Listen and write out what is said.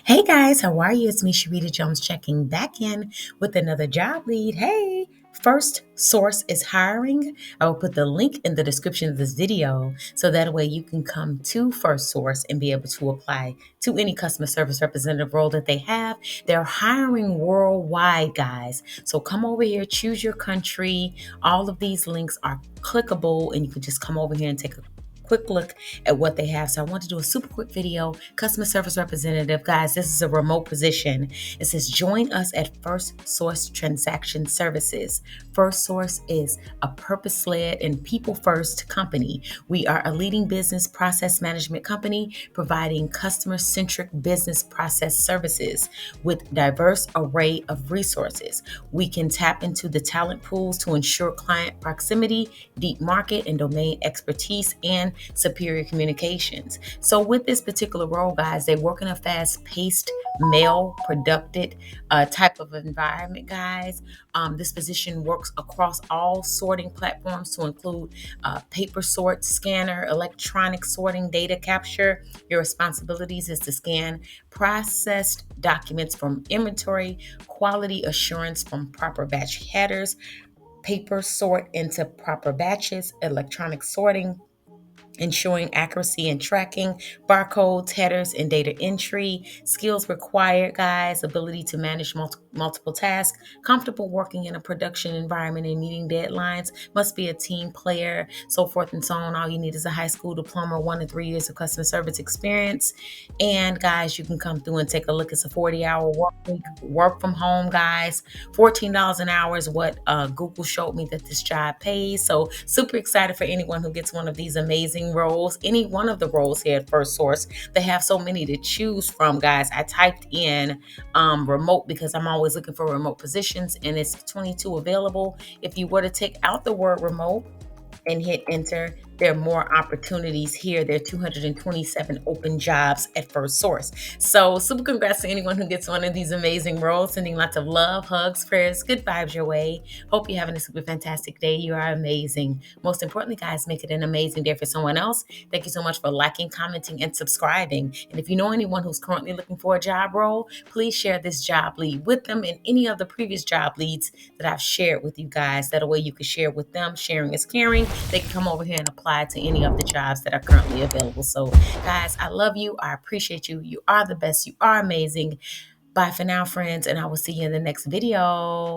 Hey guys, how are you? It's me, Sharita Jones, checking back in with another job lead. Hey, First Source is hiring. I will put the link in the description of this video so that way you can come to First Source and be able to apply to any customer service representative role that they have. They're hiring worldwide, guys. So come over here, choose your country. All of these links are clickable, and you can just come over here and take a quick look at what they have. So I want to do a super quick video. Customer service representative, guys, this is a remote position. It says join us at First Source Transaction Services. First Source is a purpose-led and people-first company. We are a leading business process management company providing customer-centric business process services with diverse array of resources. We can tap into the talent pools to ensure client proximity, deep market and domain expertise, and superior communications. So with this particular role, guys, they work in a fast-paced, male-produced type of environment, guys. This position works across all sorting platforms to include paper sort, scanner, electronic sorting, data capture. Your responsibilities is to scan processed documents from inventory, quality assurance from proper batch headers, paper sort into proper batches, electronic sorting, ensuring accuracy and tracking, barcodes, headers, and data entry. Skills required, guys: ability to manage multiple tasks, comfortable working in a production environment and meeting deadlines, must be a team player, so forth and so on. All you need is a high school diploma, 1 to 3 years of customer service experience. And guys, you can come through and take a look. It's a 40-hour work week, work from home, guys. $14 an hour is what Google showed me that this job pays. So super excited for anyone who gets one of these amazing roles. Any one of the roles here at First Source. They have so many to choose from, guys. I typed in remote because I'm always looking for remote positions, and it's 22 available. If you were to take out the word remote and hit enter, there are more opportunities here. There are 227 open jobs at First Source. So super congrats to anyone who gets one of these amazing roles. Sending lots of love, hugs, prayers, good vibes your way. Hope you're having a super fantastic day. You are amazing. Most importantly, guys, make it an amazing day for someone else. Thank you so much for liking, commenting, and subscribing. And if you know anyone who's currently looking for a job role, please share this job lead with them and any of the previous job leads that I've shared with you guys. That way you can share with them. Sharing is caring. They can come over here and apply to any of the jobs that are currently available. So guys, I love you. I appreciate you. You are the best. You are amazing. Bye for now, friends, and I will see you in the next video.